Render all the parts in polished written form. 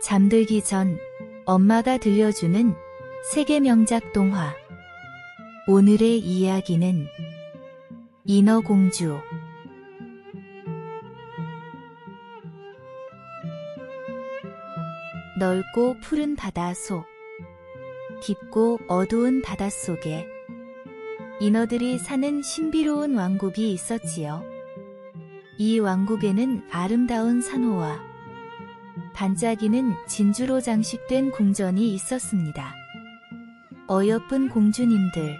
잠들기 전 엄마가 들려주는 세계 명작 동화. 오늘의 이야기는 인어공주. 넓고 푸른 바다 속, 깊고 어두운 바닷속에 인어들이 사는 신비로운 왕국이 있었지요. 이 왕국에는 아름다운 산호와 반짝이는 진주로 장식된 궁전이 있었습니다. 어여쁜 공주님들,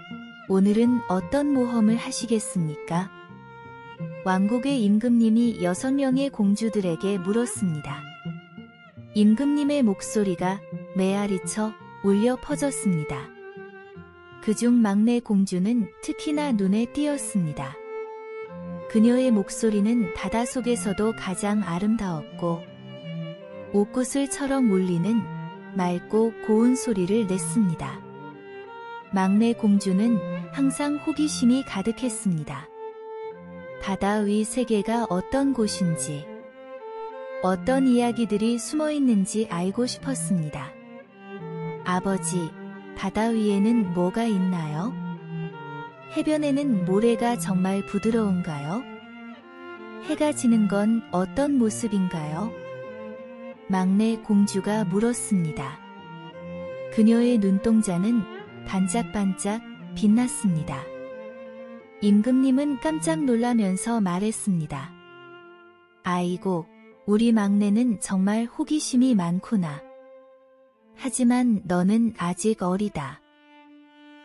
오늘은 어떤 모험을 하시겠습니까? 왕국의 임금님이 6명의 공주들에게 물었습니다. 임금님의 목소리가 메아리쳐 울려 퍼졌습니다. 그중 막내 공주는 특히나 눈에 띄었습니다. 그녀의 목소리는 바닷속에서도 가장 아름다웠고 옥구슬처럼 울리는 맑고 고운 소리를 냈습니다. 막내 공주는 항상 호기심이 가득했습니다. 바다 위 세계가 어떤 곳인지, 어떤 이야기들이 숨어 있는지 알고 싶었습니다. 아버지, 바다 위에는 뭐가 있나요? 해변에는 모래가 정말 부드러운가요? 해가 지는 건 어떤 모습인가요? 막내 공주가 물었습니다. 그녀의 눈동자는 반짝반짝 빛났습니다. 임금님은 깜짝 놀라면서 말했습니다. 아이고, 우리 막내는 정말 호기심이 많구나. 하지만 너는 아직 어리다.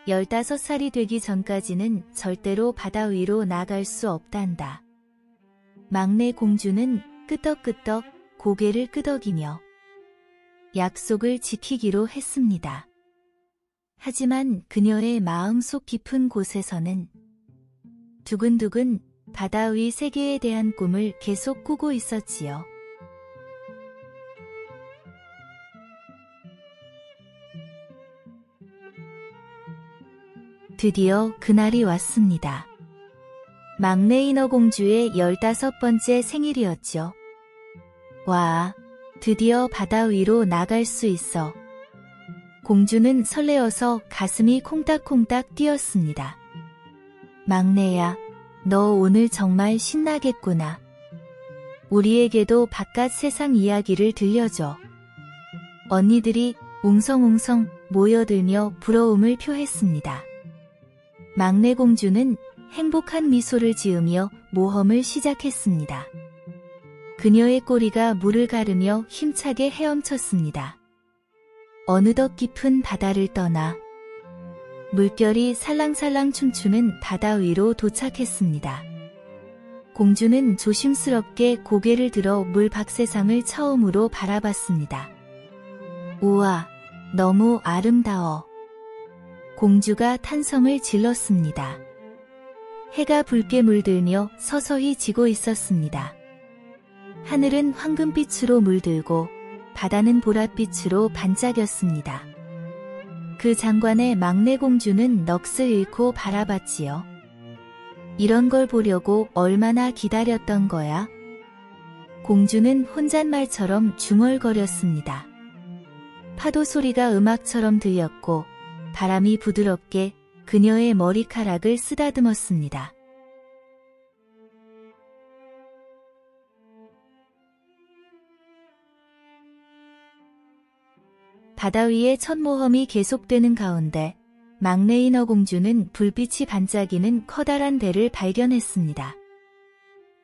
15살이 되기 전까지는 절대로 바다 위로 나갈 수 없단다. 막내 공주는 끄덕끄덕 고개를 끄덕이며 약속을 지키기로 했습니다. 하지만 그녀의 마음속 깊은 곳에서는 두근두근 바다 위 세계에 대한 꿈을 계속 꾸고 있었지요. 드디어 그날이 왔습니다. 막내 인어공주의 15번째 생일이었죠. 와, 드디어 바다 위로 나갈 수 있어. 공주는 설레어서 가슴이 콩닥콩닥 뛰었습니다. 막내야, 너 오늘 정말 신나겠구나. 우리에게도 바깥 세상 이야기를 들려줘. 언니들이 웅성웅성 모여들며 부러움을 표했습니다. 막내 공주는 행복한 미소를 지으며 모험을 시작했습니다. 그녀의 꼬리가 물을 가르며 힘차게 헤엄쳤습니다. 어느덧 깊은 바다를 떠나 물결이 살랑살랑 춤추는 바다 위로 도착했습니다. 공주는 조심스럽게 고개를 들어 물 밖세상을 처음으로 바라봤습니다. 우와, 너무 아름다워. 공주가 탄성을 질렀습니다. 해가 붉게 물들며 서서히 지고 있었습니다. 하늘은 황금빛으로 물들고 바다는 보랏빛으로 반짝였습니다. 그 장관의 막내 공주는 넋을 잃고 바라봤지요. 이런 걸 보려고 얼마나 기다렸던 거야? 공주는 혼잣말처럼 중얼거렸습니다. 파도 소리가 음악처럼 들렸고 바람이 부드럽게 그녀의 머리카락을 쓰다듬었습니다. 바다 위의 첫 모험이 계속되는 가운데 막내 인어공주는 불빛이 반짝이는 커다란 배를 발견했습니다.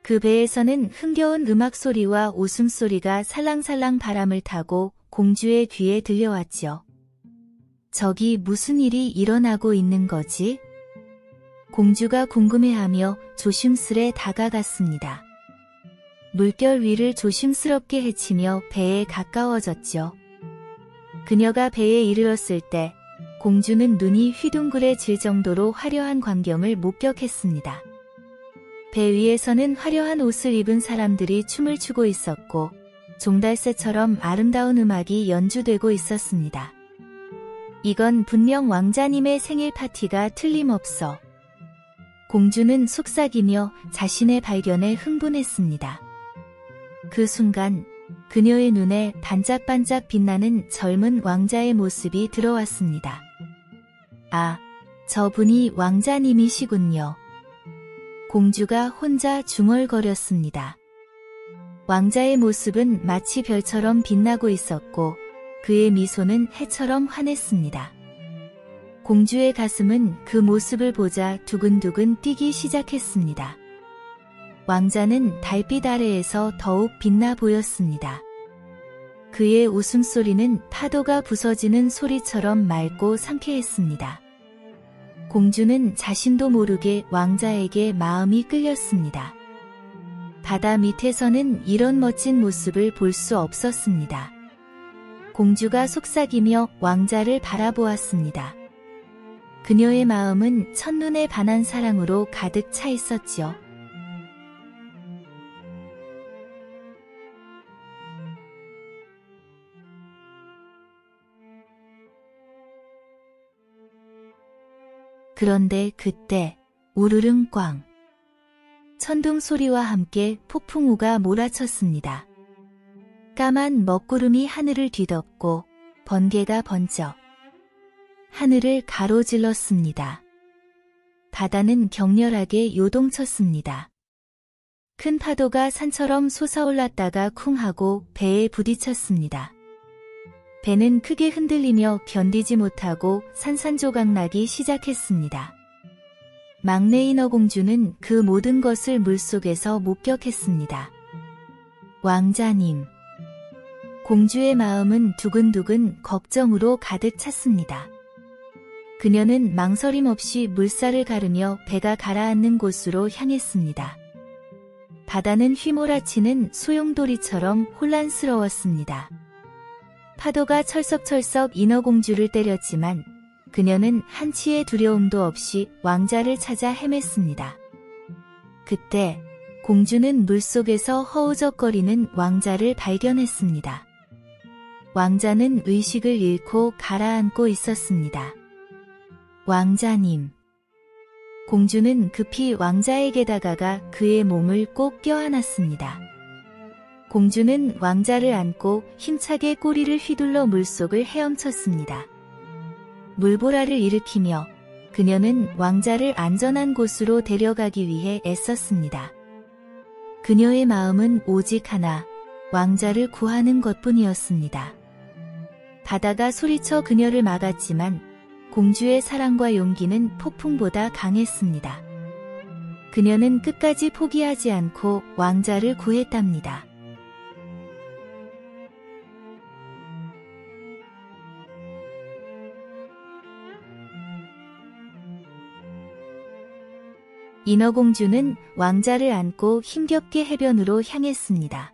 그 배에서는 흥겨운 음악 소리와 웃음소리가 살랑살랑 바람을 타고 공주의 귀에 들려왔지요. 저기 무슨 일이 일어나고 있는 거지? 공주가 궁금해하며 조심스레 다가갔습니다. 물결 위를 조심스럽게 헤치며 배에 가까워졌죠. 그녀가 배에 이르렀을 때 공주는 눈이 휘둥그레질 정도로 화려한 광경을 목격했습니다. 배 위에서는 화려한 옷을 입은 사람들이 춤을 추고 있었고 종달새처럼 아름다운 음악이 연주되고 있었습니다. 이건 분명 왕자님의 생일 파티가 틀림없어. 공주는 속삭이며 자신의 발견에 흥분했습니다. 그 순간 그녀의 눈에 반짝반짝 빛나는 젊은 왕자의 모습이 들어왔습니다. 아, 저분이 왕자님이시군요. 공주가 혼자 중얼거렸습니다. 왕자의 모습은 마치 별처럼 빛나고 있었고 그의 미소는 해처럼 환했습니다. 공주의 가슴은 그 모습을 보자 두근두근 뛰기 시작했습니다. 왕자는 달빛 아래에서 더욱 빛나 보였습니다. 그의 웃음소리는 파도가 부서지는 소리처럼 맑고 상쾌했습니다. 공주는 자신도 모르게 왕자에게 마음이 끌렸습니다. 바다 밑에서는 이런 멋진 모습을 볼 수 없었습니다. 공주가 속삭이며 왕자를 바라보았습니다. 그녀의 마음은 첫눈에 반한 사랑으로 가득 차 있었지요. 그런데 그때 우르릉 꽝! 천둥 소리와 함께 폭풍우가 몰아쳤습니다. 까만 먹구름이 하늘을 뒤덮고 번개가 번쩍 하늘을 가로질렀습니다. 바다는 격렬하게 요동쳤습니다. 큰 파도가 산처럼 솟아올랐다가 쿵 하고 배에 부딪혔습니다. 배는 크게 흔들리며 견디지 못하고 산산조각 나기 시작했습니다. 막내 인어공주는 그 모든 것을 물속에서 목격했습니다. 왕자님. 공주의 마음은 두근두근 걱정으로 가득 찼습니다. 그녀는 망설임 없이 물살을 가르며 배가 가라앉는 곳으로 향했습니다. 바다는 휘몰아치는 소용돌이처럼 혼란스러웠습니다. 파도가 철썩철썩 인어공주를 때렸지만 그녀는 한치의 두려움도 없이 왕자를 찾아 헤맸습니다. 그때 공주는 물속에서 허우적거리는 왕자를 발견했습니다. 왕자는 의식을 잃고 가라앉고 있었습니다. 왕자님. 공주는 급히 왕자에게 다가가 그의 몸을 꼭 껴안았습니다. 공주는 왕자를 안고 힘차게 꼬리를 휘둘러 물속을 헤엄쳤습니다. 물보라를 일으키며 그녀는 왕자를 안전한 곳으로 데려가기 위해 애썼습니다. 그녀의 마음은 오직 하나, 왕자를 구하는 것뿐이었습니다. 바다가 소리쳐 그녀를 막았지만 공주의 사랑과 용기는 폭풍보다 강했습니다. 그녀는 끝까지 포기하지 않고 왕자를 구했답니다. 인어공주는 왕자를 안고 힘겹게 해변으로 향했습니다.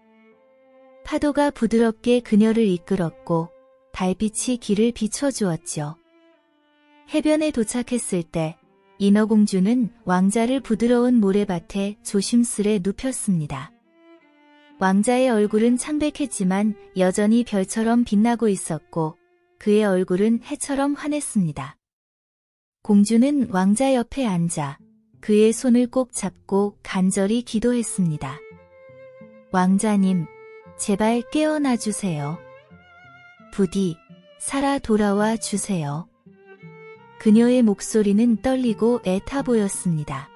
파도가 부드럽게 그녀를 이끌었고 달빛이 길을 비춰주었죠. 해변에 도착했을 때 인어공주는 왕자를 부드러운 모래밭에 조심스레 눕혔습니다. 왕자의 얼굴은 창백했지만 여전히 별처럼 빛나고 있었고 그의 얼굴은 해처럼 환했습니다. 공주는 왕자 옆에 앉아 그의 손을 꼭 잡고 간절히 기도했습니다. 왕자님, 제발 깨어나 주세요. 부디 살아 돌아와 주세요. 그녀의 목소리는 떨리고 애타 보였습니다.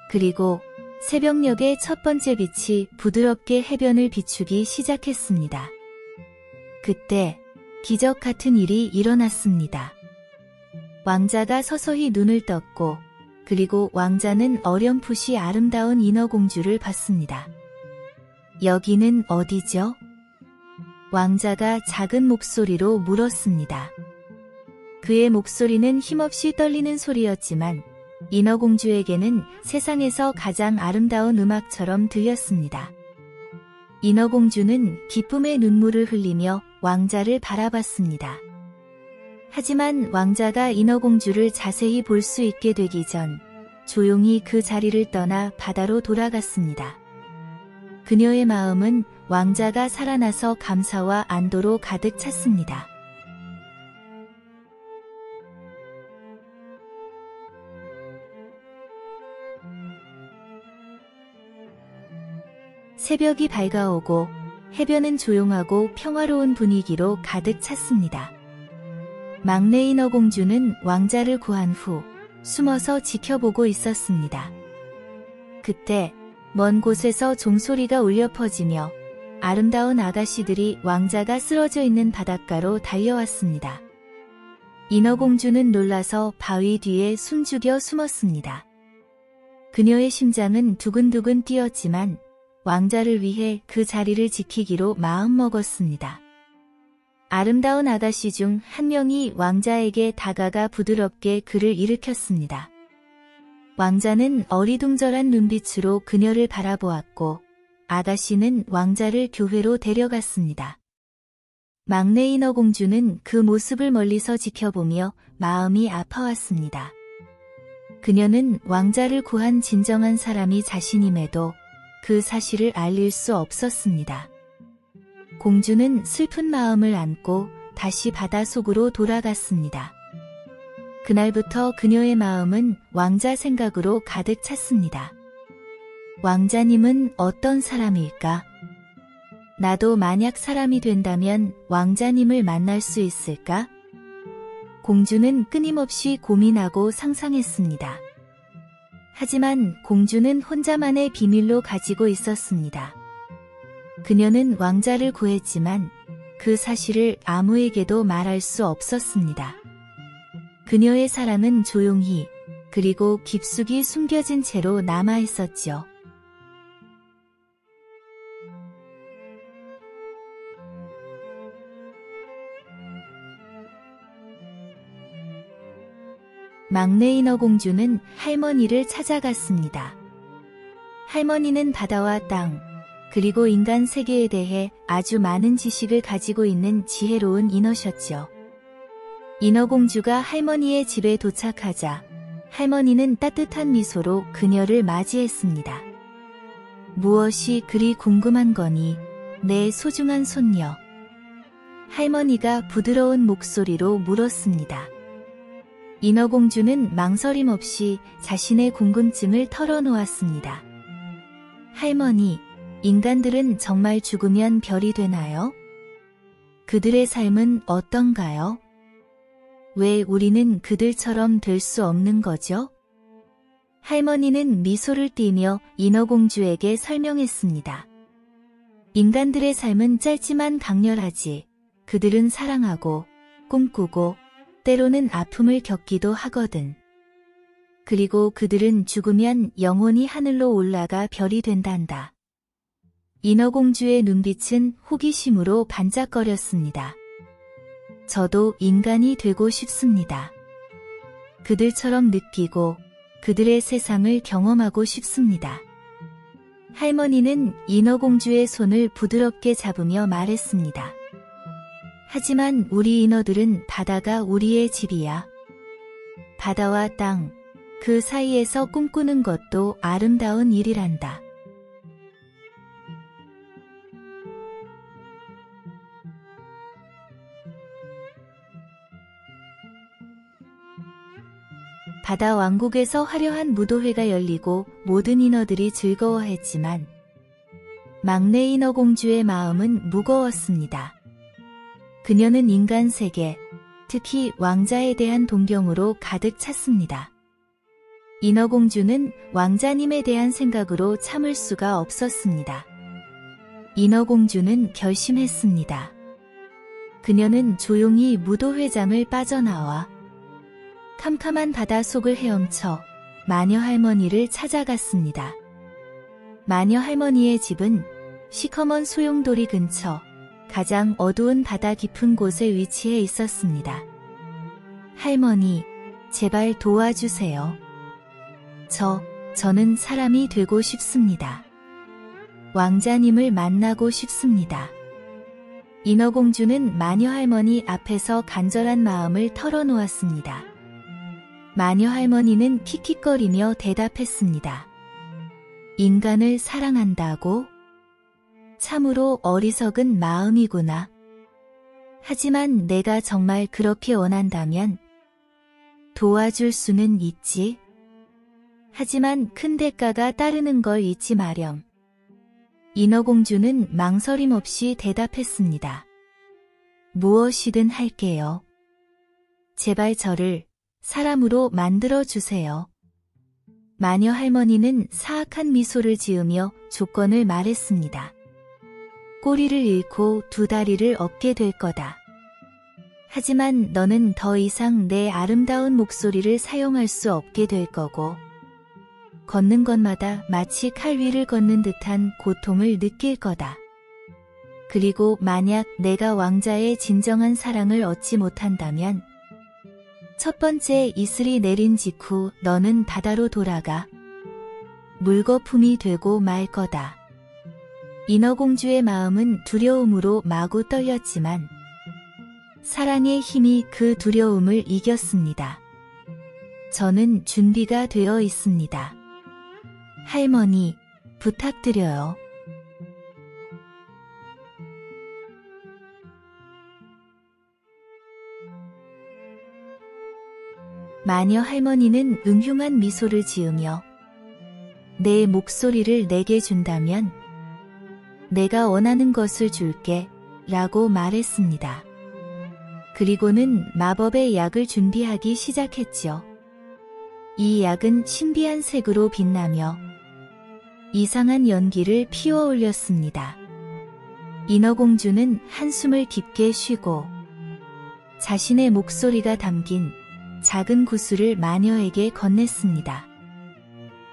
그리고 새벽녘의 첫 번째 빛이 부드럽게 해변을 비추기 시작했습니다. 그때 기적 같은 일이 일어났습니다. 왕자가 서서히 눈을 떴고 그리고 왕자는 어렴풋이 아름다운 인어공주를 봤습니다. 여기는 어디죠? 왕자가 작은 목소리로 물었습니다. 그의 목소리는 힘없이 떨리는 소리였지만 인어공주에게는 세상에서 가장 아름다운 음악처럼 들렸습니다. 인어공주는 기쁨의 눈물을 흘리며 왕자를 바라봤습니다. 하지만 왕자가 인어공주를 자세히 볼 수 있게 되기 전 조용히 그 자리를 떠나 바다로 돌아갔습니다. 그녀의 마음은 왕자가 살아나서 감사와 안도로 가득 찼습니다. 새벽이 밝아오고 해변은 조용하고 평화로운 분위기로 가득 찼습니다. 막내 인어공주는 왕자를 구한 후 숨어서 지켜보고 있었습니다. 그때 먼 곳에서 종소리가 울려 퍼지며 아름다운 아가씨들이 왕자가 쓰러져 있는 바닷가로 달려왔습니다. 인어공주는 놀라서 바위 뒤에 숨죽여 숨었습니다. 그녀의 심장은 두근두근 뛰었지만 왕자를 위해 그 자리를 지키기로 마음먹었습니다. 아름다운 아가씨 중 한 명이 왕자에게 다가가 부드럽게 그를 일으켰습니다. 왕자는 어리둥절한 눈빛으로 그녀를 바라보았고 아가씨는 왕자를 교회로 데려갔습니다. 막내 인어공주는 그 모습을 멀리서 지켜보며 마음이 아파왔습니다. 그녀는 왕자를 구한 진정한 사람이 자신임에도 그 사실을 알릴 수 없었습니다. 공주는 슬픈 마음을 안고 다시 바닷속으로 돌아갔습니다. 그날부터 그녀의 마음은 왕자 생각으로 가득 찼습니다. 왕자님은 어떤 사람일까? 나도 만약 사람이 된다면 왕자님을 만날 수 있을까? 공주는 끊임없이 고민하고 상상했습니다. 하지만 공주는 혼자만의 비밀로 가지고 있었습니다. 그녀는 왕자를 구했지만 그 사실을 아무에게도 말할 수 없었습니다. 그녀의 사랑은 조용히 그리고 깊숙이 숨겨진 채로 남아 있었지요. 막내 인어공주는 할머니를 찾아갔습니다. 할머니는 바다와 땅, 그리고 인간 세계에 대해 아주 많은 지식을 가지고 있는 지혜로운 인어셨죠. 인어공주가 할머니의 집에 도착하자 할머니는 따뜻한 미소로 그녀를 맞이했습니다. 무엇이 그리 궁금한 거니, 내 소중한 손녀? 할머니가 부드러운 목소리로 물었습니다. 인어공주는 망설임 없이 자신의 궁금증을 털어놓았습니다. 할머니, 인간들은 정말 죽으면 별이 되나요? 그들의 삶은 어떤가요? 왜 우리는 그들처럼 될 수 없는 거죠? 할머니는 미소를 띠며 인어공주에게 설명했습니다. 인간들의 삶은 짧지만 강렬하지. 그들은 사랑하고, 꿈꾸고, 때로는 아픔을 겪기도 하거든. 그리고 그들은 죽으면 영원히 하늘로 올라가 별이 된단다. 인어공주의 눈빛은 호기심으로 반짝거렸습니다. 저도 인간이 되고 싶습니다. 그들처럼 느끼고 그들의 세상을 경험하고 싶습니다. 할머니는 인어공주의 손을 부드럽게 잡으며 말했습니다. 하지만 우리 인어들은 바다가 우리의 집이야. 바다와 땅, 그 사이에서 꿈꾸는 것도 아름다운 일이란다. 바다 왕국에서 화려한 무도회가 열리고 모든 인어들이 즐거워했지만 막내 인어공주의 마음은 무거웠습니다. 그녀는 인간 세계, 특히 왕자에 대한 동경으로 가득 찼습니다. 인어공주는 왕자님에 대한 생각으로 참을 수가 없었습니다. 인어공주는 결심했습니다. 그녀는 조용히 무도회장을 빠져나와 캄캄한 바닷속을 헤엄쳐 마녀 할머니를 찾아갔습니다. 마녀 할머니의 집은 시커먼 소용돌이 근처 가장 어두운 바다 깊은 곳에 위치해 있었습니다. 할머니, 제발 도와주세요. 저는 사람이 되고 싶습니다. 왕자님을 만나고 싶습니다. 인어공주는 마녀 할머니 앞에서 간절한 마음을 털어놓았습니다. 마녀 할머니는 킥킥거리며 대답했습니다. 인간을 사랑한다고? 참으로 어리석은 마음이구나. 하지만 내가 정말 그렇게 원한다면 도와줄 수는 있지. 하지만 큰 대가가 따르는 걸 잊지 마렴. 인어공주는 망설임 없이 대답했습니다. 무엇이든 할게요. 제발 저를 사람으로 만들어 주세요. 마녀 할머니는 사악한 미소를 지으며 조건을 말했습니다. 꼬리를 잃고 두 다리를 얻게 될 거다. 하지만 너는 더 이상 내 아름다운 목소리를 사용할 수 없게 될 거고, 걷는 것마다 마치 칼 위를 걷는 듯한 고통을 느낄 거다. 그리고 만약 내가 왕자의 진정한 사랑을 얻지 못한다면, 첫 번째 이슬이 내린 직후 너는 바다로 돌아가 물거품이 되고 말 거다. 인어공주의 마음은 두려움으로 마구 떨렸지만 사랑의 힘이 그 두려움을 이겼습니다. 저는 준비가 되어 있습니다. 할머니, 부탁드려요. 마녀 할머니는 음흉한 미소를 지으며 내 목소리를 내게 준다면 내가 원하는 것을 줄게 라고 말했습니다. 그리고는 마법의 약을 준비하기 시작했죠. 이 약은 신비한 색으로 빛나며 이상한 연기를 피워 올렸습니다. 인어공주는 한숨을 깊게 쉬고 자신의 목소리가 담긴 작은 구슬을 마녀에게 건넸습니다.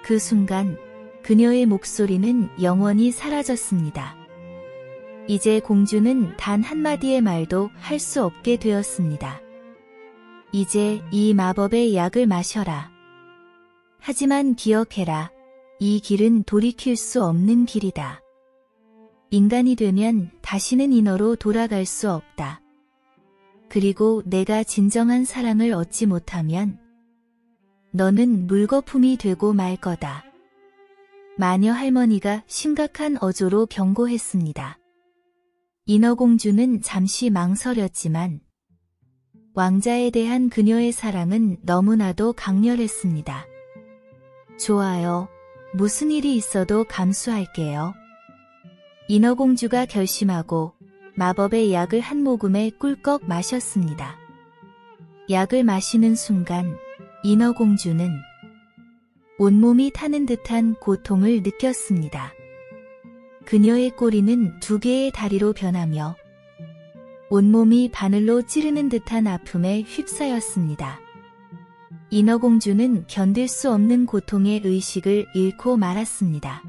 그 순간 그녀의 목소리는 영원히 사라졌습니다. 이제 공주는 단 한마디의 말도 할 수 없게 되었습니다. 이제 이 마법의 약을 마셔라. 하지만 기억해라. 이 길은 돌이킬 수 없는 길이다. 인간이 되면 다시는 인어로 돌아갈 수 없다. 그리고 내가 진정한 사랑을 얻지 못하면 너는 물거품이 되고 말 거다. 마녀 할머니가 심각한 어조로 경고했습니다. 인어공주는 잠시 망설였지만 왕자에 대한 그녀의 사랑은 너무나도 강렬했습니다. 좋아요. 무슨 일이 있어도 감수할게요. 인어공주가 결심하고 마법의 약을 한 모금에 꿀꺽 마셨습니다. 약을 마시는 순간 인어공주는 온몸이 타는 듯한 고통을 느꼈습니다. 그녀의 꼬리는 두 개의 다리로 변하며 온몸이 바늘로 찌르는 듯한 아픔에 휩싸였습니다. 인어공주는 견딜 수 없는 고통의 의식을 잃고 말았습니다.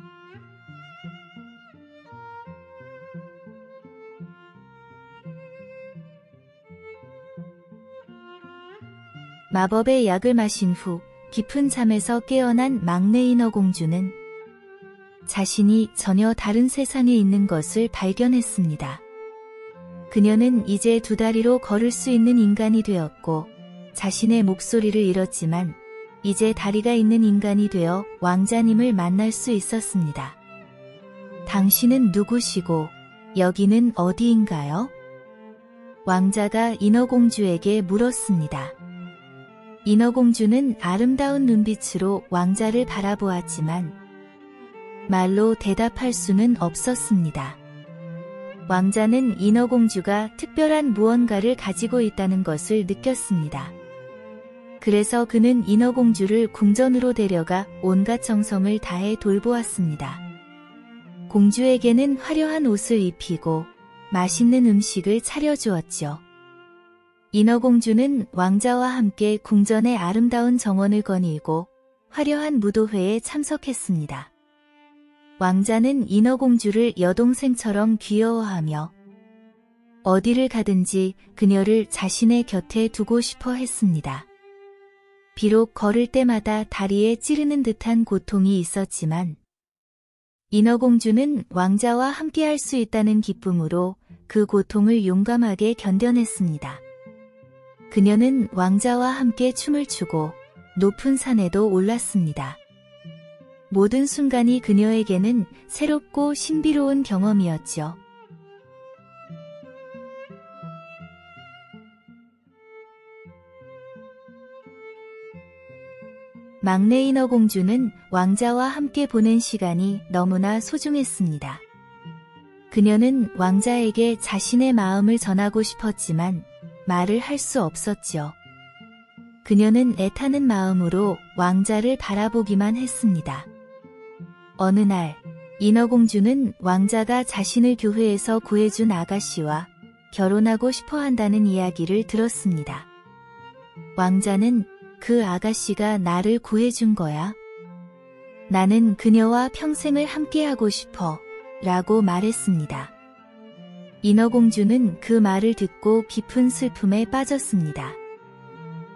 마법의 약을 마신 후 깊은 잠에서 깨어난 막내 인어공주는 자신이 전혀 다른 세상에 있는 것을 발견했습니다. 그녀는 이제 두 다리로 걸을 수 있는 인간이 되었고 자신의 목소리를 잃었지만 이제 다리가 있는 인간이 되어 왕자님을 만날 수 있었습니다. 당신은 누구시고 여기는 어디인가요? 왕자가 인어공주에게 물었습니다. 인어공주는 아름다운 눈빛으로 왕자를 바라보았지만 말로 대답할 수는 없었습니다. 왕자는 인어공주가 특별한 무언가를 가지고 있다는 것을 느꼈습니다. 그래서 그는 인어공주를 궁전으로 데려가 온갖 정성을 다해 돌보았습니다. 공주에게는 화려한 옷을 입히고 맛있는 음식을 차려주었죠. 인어공주는 왕자와 함께 궁전의 아름다운 정원을 거닐고 화려한 무도회에 참석했습니다. 왕자는 인어공주를 여동생처럼 귀여워하며 어디를 가든지 그녀를 자신의 곁에 두고 싶어 했습니다. 비록 걸을 때마다 다리에 찌르는 듯한 고통이 있었지만 인어공주는 왕자와 함께할 수 있다는 기쁨으로 그 고통을 용감하게 견뎌냈습니다. 그녀는 왕자와 함께 춤을 추고 높은 산에도 올랐습니다. 모든 순간이 그녀에게는 새롭고 신비로운 경험이었죠. 막내 인어공주는 왕자와 함께 보낸 시간이 너무나 소중했습니다. 그녀는 왕자에게 자신의 마음을 전하고 싶었지만 말을 할 수 없었지요. 그녀는 애타는 마음으로 왕자를 바라보기만 했습니다. 어느 날 인어공주는 왕자가 자신을 교회에서 구해준 아가씨와 결혼하고 싶어 한다는 이야기를 들었습니다. 왕자는 그 아가씨가 나를 구해준 거야. 나는 그녀와 평생을 함께하고 싶어 라고 말했습니다. 인어공주는 그 말을 듣고 깊은 슬픔에 빠졌습니다.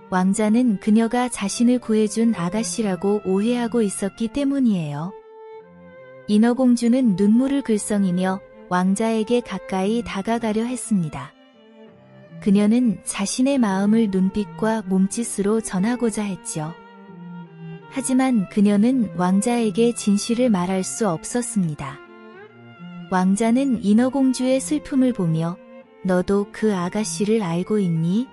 왕자는 그녀가 자신을 구해준 아가씨라고 오해하고 있었기 때문이에요. 인어공주는 눈물을 글썽이며 왕자에게 가까이 다가가려 했습니다. 그녀는 자신의 마음을 눈빛과 몸짓으로 전하고자 했지요. 하지만 그녀는 왕자에게 진실을 말할 수 없었습니다. 왕자는 인어공주의 슬픔을 보며 너도 그 아가씨를 알고 있니?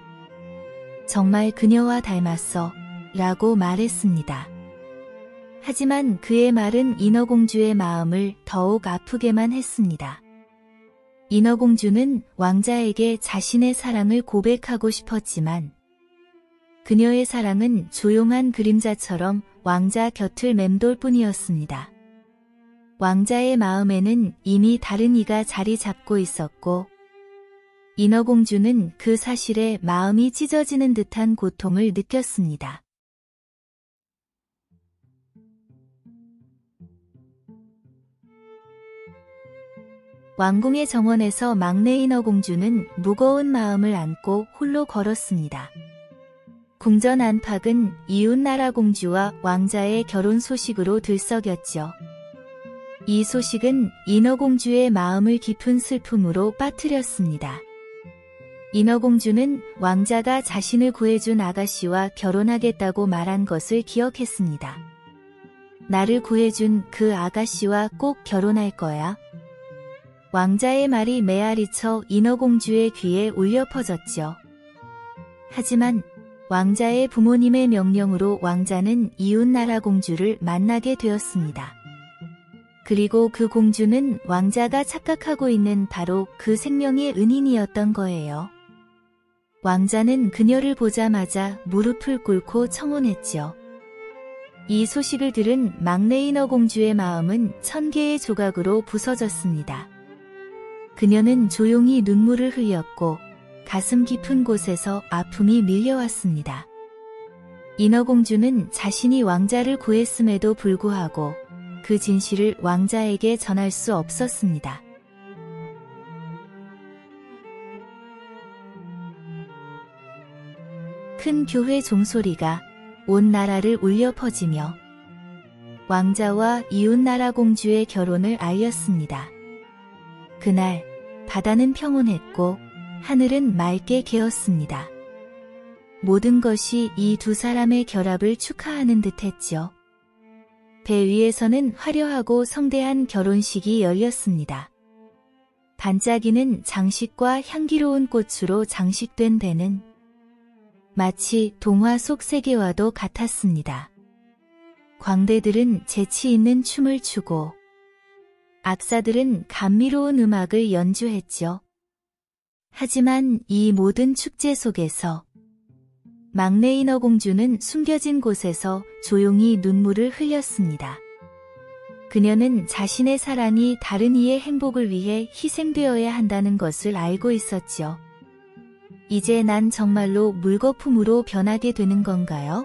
정말 그녀와 닮았어 라고 말했습니다. 하지만 그의 말은 인어공주의 마음을 더욱 아프게만 했습니다. 인어공주는 왕자에게 자신의 사랑을 고백하고 싶었지만 그녀의 사랑은 조용한 그림자처럼 왕자 곁을 맴돌 뿐이었습니다. 왕자의 마음에는 이미 다른 이가 자리 잡고 있었고 인어공주는 그 사실에 마음이 찢어지는 듯한 고통을 느꼈습니다. 왕궁의 정원에서 막내 인어공주는 무거운 마음을 안고 홀로 걸었습니다. 궁전 안팎은 이웃나라 공주와 왕자의 결혼 소식으로 들썩였죠. 이 소식은 인어공주의 마음을 깊은 슬픔으로 빠뜨렸습니다. 인어공주는 왕자가 자신을 구해준 아가씨와 결혼하겠다고 말한 것을 기억했습니다. 나를 구해준 그 아가씨와 꼭 결혼할 거야. 왕자의 말이 메아리쳐 인어공주의 귀에 울려 퍼졌죠. 하지만 왕자의 부모님의 명령으로 왕자는 이웃나라 공주를 만나게 되었습니다. 그리고 그 공주는 왕자가 착각하고 있는 바로 그 생명의 은인이었던 거예요. 왕자는 그녀를 보자마자 무릎을 꿇고 청혼했지요. 이 소식을 들은 막내 인어공주의 마음은 1000개의 조각으로 부서졌습니다. 그녀는 조용히 눈물을 흘렸고 가슴 깊은 곳에서 아픔이 밀려왔습니다. 인어공주는 자신이 왕자를 구했음에도 불구하고 그 진실을 왕자에게 전할 수 없었습니다. 큰 교회 종소리가 온 나라를 울려 퍼지며 왕자와 이웃나라 공주의 결혼을 알렸습니다. 그날 바다는 평온했고 하늘은 맑게 개었습니다. 모든 것이 이 두 사람의 결합을 축하하는 듯했지요. 배 위에서는 화려하고 성대한 결혼식이 열렸습니다. 반짝이는 장식과 향기로운 꽃으로 장식된 배는 마치 동화 속 세계와도 같았습니다. 광대들은 재치 있는 춤을 추고 악사들은 감미로운 음악을 연주했죠. 하지만 이 모든 축제 속에서 막내 인어공주는 숨겨진 곳에서 조용히 눈물을 흘렸습니다. 그녀는 자신의 사랑이 다른 이의 행복을 위해 희생되어야 한다는 것을 알고 있었지요. 이제 난 정말로 물거품으로 변하게 되는 건가요?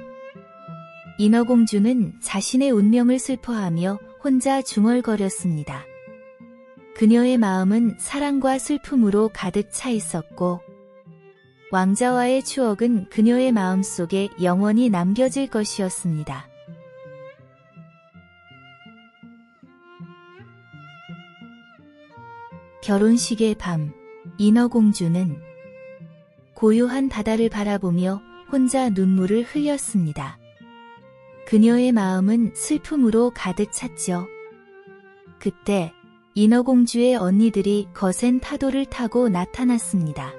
인어공주는 자신의 운명을 슬퍼하며 혼자 중얼거렸습니다. 그녀의 마음은 사랑과 슬픔으로 가득 차 있었고 왕자와의 추억은 그녀의 마음속에 영원히 남겨질 것이었습니다. 결혼식의 밤, 인어공주는 고요한 바다를 바라보며 혼자 눈물을 흘렸습니다. 그녀의 마음은 슬픔으로 가득 찼죠. 그때 인어공주의 언니들이 거센 파도를 타고 나타났습니다.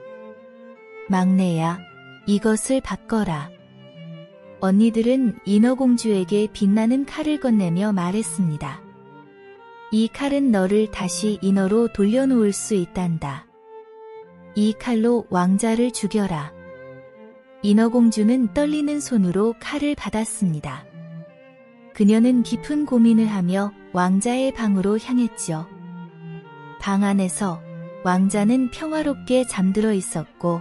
막내야, 이것을 바꿔라. 언니들은 인어공주에게 빛나는 칼을 건네며 말했습니다. 이 칼은 너를 다시 인어로 돌려놓을 수 있단다. 이 칼로 왕자를 죽여라. 인어공주는 떨리는 손으로 칼을 받았습니다. 그녀는 깊은 고민을 하며 왕자의 방으로 향했지요. 방 안에서 왕자는 평화롭게 잠들어 있었고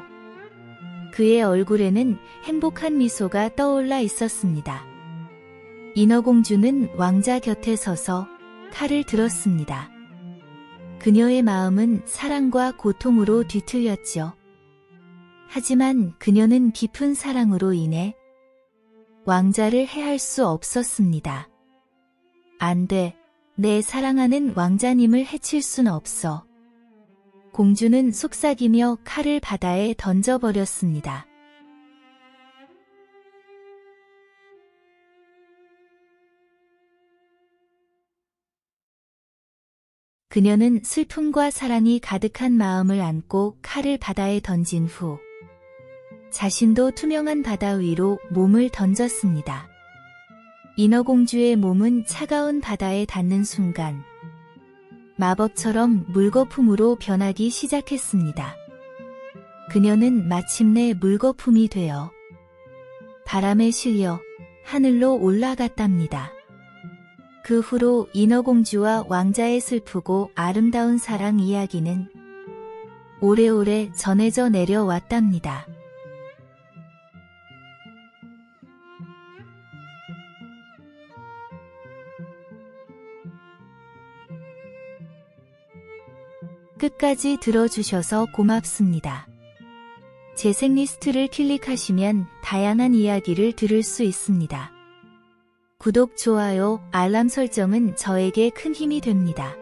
그의 얼굴에는 행복한 미소가 떠올라 있었습니다. 인어공주는 왕자 곁에 서서 칼을 들었습니다. 그녀의 마음은 사랑과 고통으로 뒤틀렸지요. 하지만 그녀는 깊은 사랑으로 인해 왕자를 해할 수 없었습니다. 안 돼. 내 사랑하는 왕자님을 해칠 순 없어. 공주는 속삭이며 칼을 바다에 던져버렸습니다. 그녀는 슬픔과 사랑이 가득한 마음을 안고 칼을 바다에 던진 후 자신도 투명한 바다 위로 몸을 던졌습니다. 인어공주의 몸은 차가운 바다에 닿는 순간 마법처럼 물거품으로 변하기 시작했습니다. 그녀는 마침내 물거품이 되어 바람에 실려 하늘로 올라갔답니다. 그 후로 인어공주와 왕자의 슬프고 아름다운 사랑 이야기는 오래오래 전해져 내려왔답니다. 끝까지 들어주셔서 고맙습니다. 재생 리스트를 클릭하시면 다양한 이야기를 들을 수 있습니다. 구독, 좋아요, 알람 설정은 저에게 큰 힘이 됩니다.